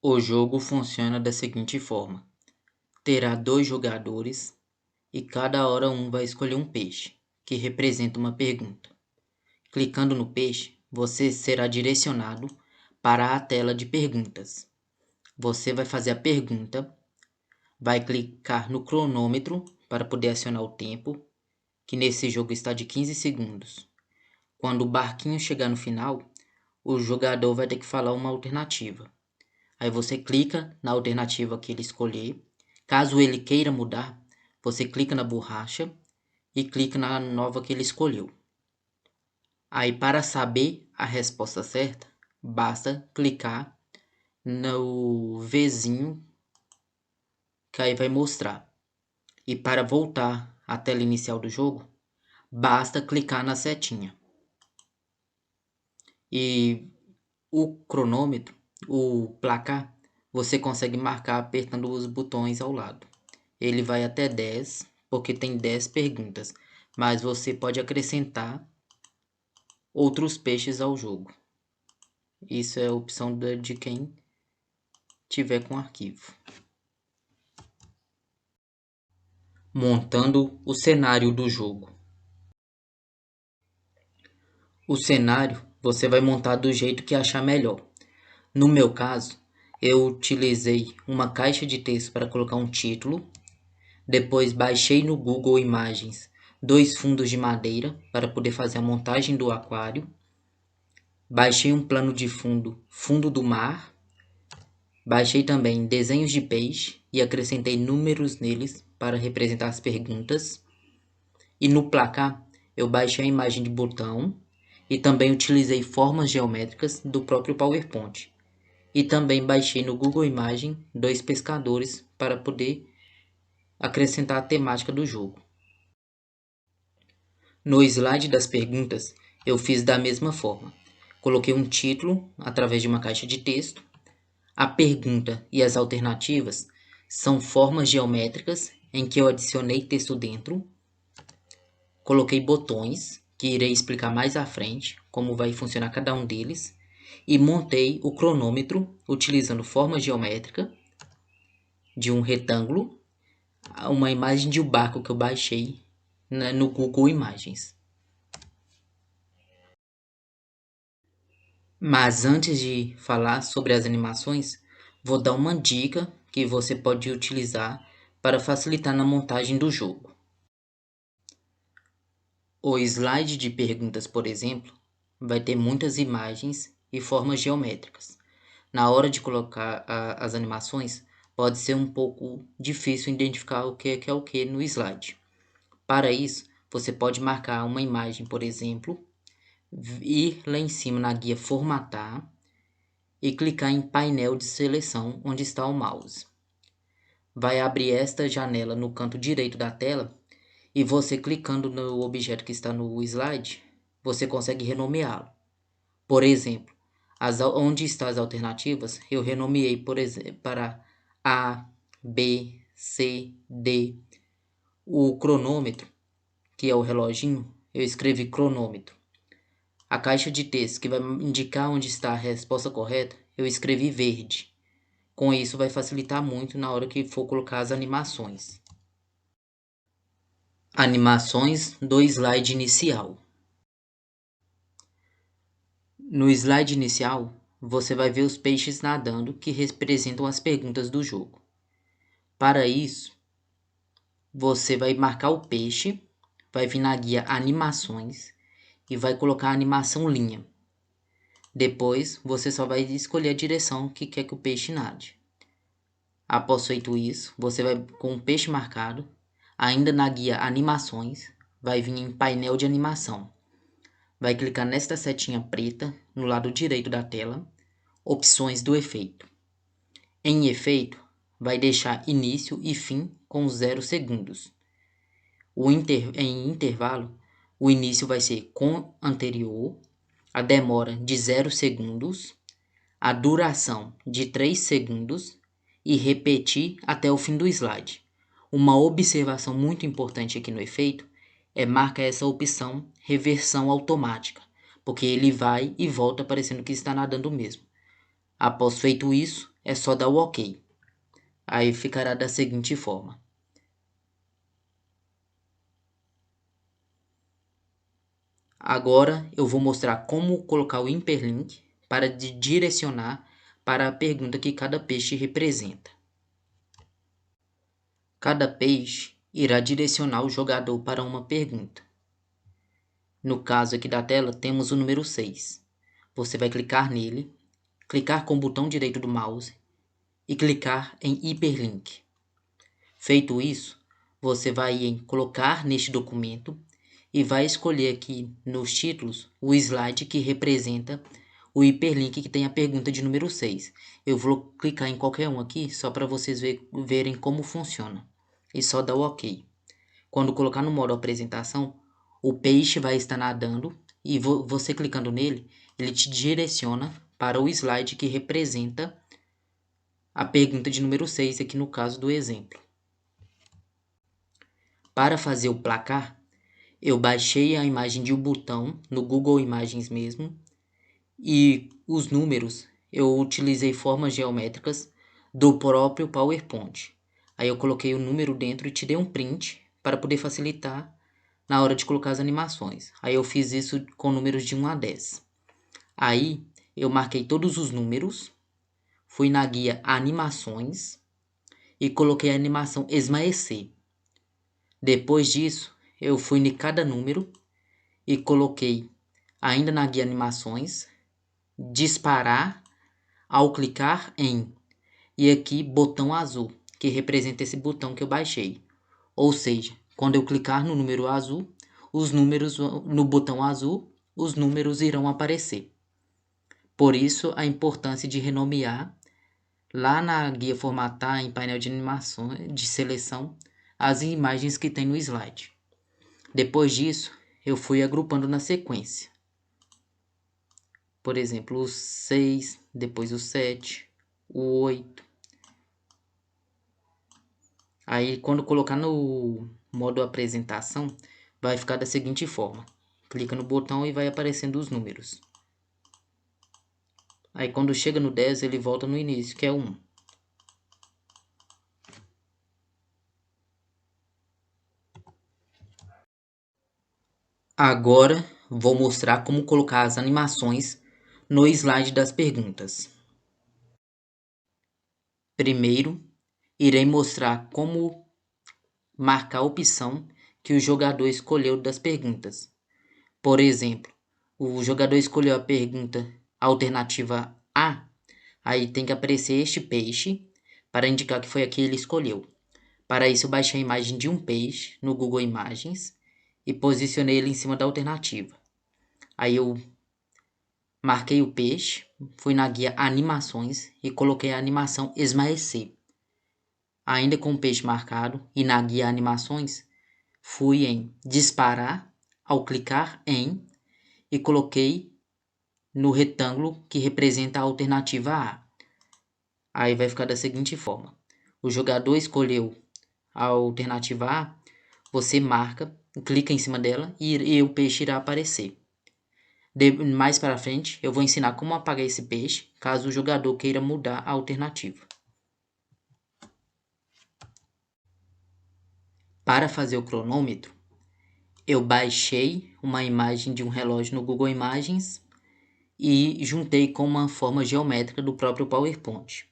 O jogo funciona da seguinte forma: terá 2 jogadores e cada hora um vai escolher um peixe, que representa uma pergunta. Clicando no peixe, você será direcionado para a tela de perguntas. Você vai fazer a pergunta, vai clicar no cronômetro para poder acionar o tempo, que nesse jogo está de 15 segundos. Quando o barquinho chegar no final, o jogador vai ter que falar uma alternativa. Aí você clica na alternativa que ele escolher. Caso ele queira mudar, você clica na borracha e clica na nova que ele escolheu. Aí, para saber a resposta certa, basta clicar no Vzinho que aí vai mostrar. E para voltar à tela inicial do jogo, basta clicar na setinha. E o cronômetro, o placar, você consegue marcar apertando os botões ao lado. Ele vai até 10, porque tem 10 perguntas, mas você pode acrescentar outros peixes ao jogo. Isso é a opção de quem tiver com arquivo. Montando o cenário do jogo. O cenário você vai montar do jeito que achar melhor. No meu caso, eu utilizei uma caixa de texto para colocar um título. Depois baixei no Google Imagens 2 fundos de madeira para poder fazer a montagem do aquário. Baixei um plano de fundo do mar. Baixei também desenhos de peixe e acrescentei números neles para representar as perguntas. E no placar, eu baixei a imagem de botão e também utilizei formas geométricas do próprio PowerPoint. E também baixei no Google Imagem 2 pescadores para poder acrescentar a temática do jogo. No slide das perguntas, eu fiz da mesma forma. Coloquei um título através de uma caixa de texto. A pergunta e as alternativas são formas geométricas em que eu adicionei texto dentro. Coloquei botões, que irei explicar mais à frente como vai funcionar cada um deles. E montei o cronômetro utilizando forma geométrica de um retângulo, uma imagem de um barco que eu baixei no Google Imagens. Mas antes de falar sobre as animações, vou dar uma dica que você pode utilizar para facilitar na montagem do jogo. O slide de perguntas, por exemplo, vai ter muitas imagens e formas geométricas. Na hora de colocar as animações, pode ser um pouco difícil identificar o que é o que no slide. Para isso, você pode marcar uma imagem, por exemplo, ir lá em cima na guia Formatar e clicar em Painel de Seleção, onde está o mouse. Vai abrir esta janela no canto direito da tela e você clicando no objeto que está no slide, você consegue renomeá-lo. Por exemplo, onde estão as alternativas, eu renomeei, por exemplo, para A, B, C, D. O cronômetro, que é o reloginho, eu escrevi cronômetro. A caixa de texto, que vai indicar onde está a resposta correta, eu escrevi verde. Com isso, vai facilitar muito na hora que for colocar as animações. Animações do slide inicial. No slide inicial, você vai ver os peixes nadando que representam as perguntas do jogo. Para isso, você vai marcar o peixe, vai vir na guia Animações e vai colocar a animação linha. Depois, você só vai escolher a direção que quer que o peixe nade. Após feito isso, você vai com o peixe marcado, ainda na guia Animações, vai vir em Painel de Animação. Vai clicar nesta setinha preta no lado direito da tela, Opções do efeito. Em efeito, vai deixar início e fim com 0 segundos. Em intervalo, o início vai ser com anterior, a demora de 0 segundos, a duração de 3 segundos e repetir até o fim do slide. Uma observação muito importante aqui no efeito é marcar essa opção reversão automática, porque ele vai e volta parecendo que está nadando mesmo. Após feito isso, é só dar o OK. Aí ficará da seguinte forma. Agora eu vou mostrar como colocar o hiperlink para direcionar para a pergunta que cada peixe representa. Cada peixe irá direcionar o jogador para uma pergunta. No caso aqui da tela, temos o número 6. Você vai clicar nele, clicar com o botão direito do mouse e clicar em hiperlink. Feito isso, você vai em colocar neste documento e vai escolher aqui nos títulos o slide que representa o hiperlink que tem a pergunta de número 6. Eu vou clicar em qualquer um aqui só para vocês verem como funciona. E só dar o OK. Quando colocar no modo apresentação, o peixe vai estar nadando e você clicando nele, ele te direciona para o slide que representa a pergunta de número 6 aqui no caso do exemplo. Para fazer o placar, eu baixei a imagem de um botão no Google Imagens mesmo e os números eu utilizei formas geométricas do próprio PowerPoint. Aí eu coloquei o número dentro e tirei um print para poder facilitar na hora de colocar as animações. Aí eu fiz isso com números de 1 a 10. Aí eu marquei todos os números, fui na guia Animações e coloquei a animação esmaecer. Depois disso, eu fui em cada número e coloquei, ainda na guia Animações, disparar ao clicar em, e aqui botão azul, que representa esse botão que eu baixei. Ou seja, quando eu clicar no número azul, os números no botão azul, os números irão aparecer. Por isso a importância de renomear lá na guia formatar em painel de animação de seleção as imagens que tem no slide. Depois disso, eu fui agrupando na sequência. Por exemplo, o 6, depois o 7, o 8. Aí, quando colocar no modo apresentação, vai ficar da seguinte forma. Clica no botão e vai aparecendo os números. Aí, quando chega no 10, ele volta no início, que é 1. Agora, vou mostrar como colocar as animações no slide das perguntas. Primeiro, irei mostrar como marcar a opção que o jogador escolheu das perguntas. Por exemplo, o jogador escolheu a pergunta alternativa A, aí tem que aparecer este peixe para indicar que foi a que ele escolheu. Para isso, eu baixei a imagem de um peixe no Google Imagens e posicionei ele em cima da alternativa. Aí eu marquei o peixe, fui na guia Animações e coloquei a animação esmaecer. Ainda com o peixe marcado e na guia Animações, fui em disparar ao clicar em e coloquei no retângulo que representa a alternativa A. Aí vai ficar da seguinte forma. O jogador escolheu a alternativa A, você marca, clica em cima dela e o peixe irá aparecer. Mais para frente, eu vou ensinar como apagar esse peixe, caso o jogador queira mudar a alternativa. Para fazer o cronômetro, eu baixei uma imagem de um relógio no Google Imagens e juntei com uma forma geométrica do próprio PowerPoint.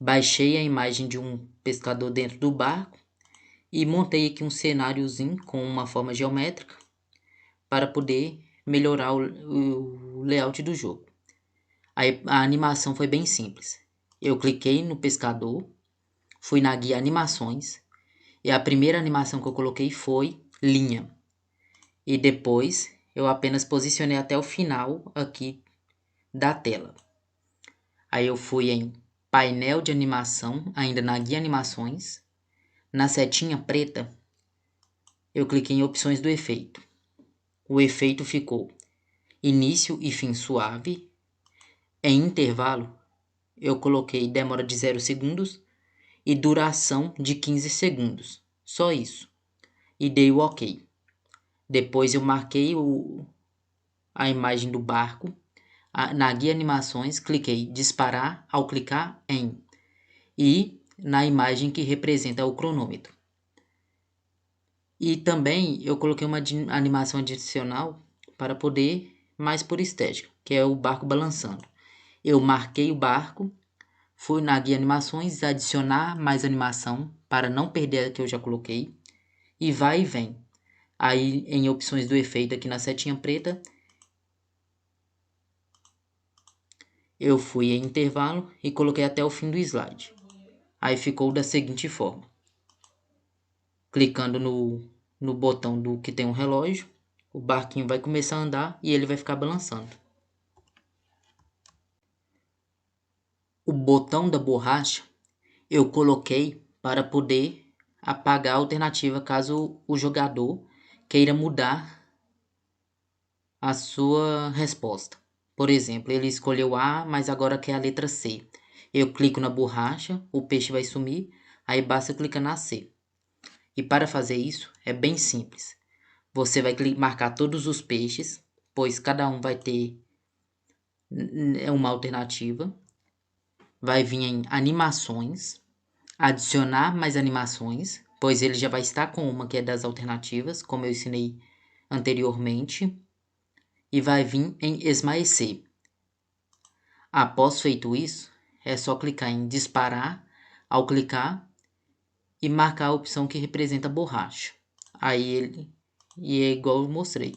Baixei a imagem de um pescador dentro do barco e montei aqui um cenáriozinho com uma forma geométrica para poder melhorar o layout do jogo. Aí a animação foi bem simples. Eu cliquei no pescador, fui na guia Animações e a primeira animação que eu coloquei foi linha. E depois eu apenas posicionei até o final aqui da tela. Aí eu fui em painel de animação, ainda na guia Animações. Na setinha preta, eu cliquei em opções do efeito. O efeito ficou início e fim suave. Em intervalo, eu coloquei demora de 0 segundos e duração de 15 segundos. Só isso. E dei o OK. Depois eu marquei a imagem do barco. Na guia Animações, cliquei disparar ao clicar em e na imagem que representa o cronômetro. E também eu coloquei uma animação adicional para poder mais por estética, que é o barco balançando. Eu marquei o barco, fui na guia animações, adicionar mais animação para não perder a que eu já coloquei, e vai e vem. Aí em opções do efeito aqui na setinha preta, eu fui em intervalo e coloquei até o fim do slide. Aí ficou da seguinte forma. Clicando no botão do que tem um relógio, o barquinho vai começar a andar e ele vai ficar balançando. O botão da borracha eu coloquei para poder apagar a alternativa caso o jogador queira mudar a sua resposta. Por exemplo, ele escolheu A, mas agora quer a letra C. Eu clico na borracha, o peixe vai sumir, aí basta clicar na C. E para fazer isso é bem simples. Você vai marcar todos os peixes, pois cada um vai ter uma alternativa. Vai vir em animações, adicionar mais animações, pois ele já vai estar com uma que é das alternativas, como eu ensinei anteriormente. E vai vir em esmaecer. Após feito isso, é só clicar em disparar, ao clicar, e marcar a opção que representa a borracha. Aí ele, e é igual eu mostrei.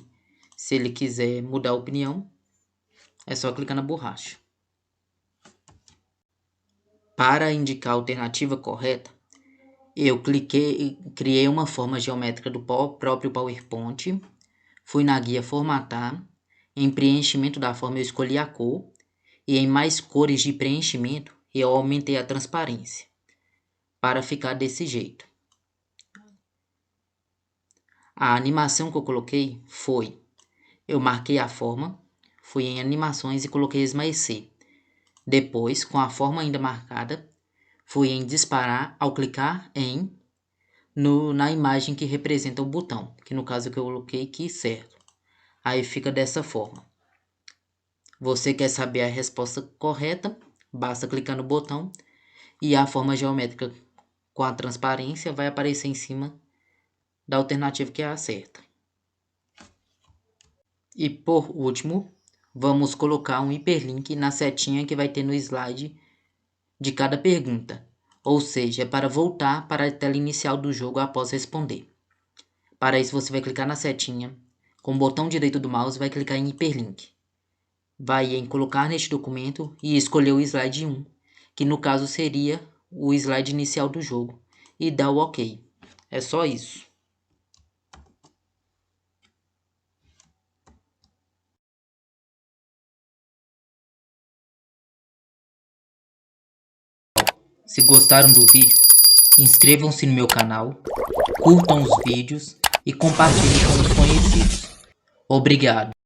Se ele quiser mudar a opinião, é só clicar na borracha. Para indicar a alternativa correta, eu criei uma forma geométrica do próprio PowerPoint, fui na guia formatar, em preenchimento da forma eu escolhi a cor, e em mais cores de preenchimento eu aumentei a transparência, para ficar desse jeito. A animação que eu coloquei foi, eu marquei a forma, fui em animações e coloquei esmaecer. Depois, com a forma ainda marcada, fui em disparar ao clicar na imagem que representa o botão, que no caso que eu coloquei aqui, certo. Aí fica dessa forma. Você quer saber a resposta correta, basta clicar no botão e a forma geométrica com a transparência vai aparecer em cima da alternativa que é a certa. E por último, vamos colocar um hiperlink na setinha que vai ter no slide de cada pergunta, ou seja, para voltar para a tela inicial do jogo após responder. Para isso você vai clicar na setinha, com o botão direito do mouse vai clicar em hiperlink. Vai em colocar neste documento e escolher o slide 1, que no caso seria o slide inicial do jogo, e dar o OK. É só isso. Se gostaram do vídeo, inscrevam-se no meu canal, curtam os vídeos e compartilhem com os conhecidos. Obrigado.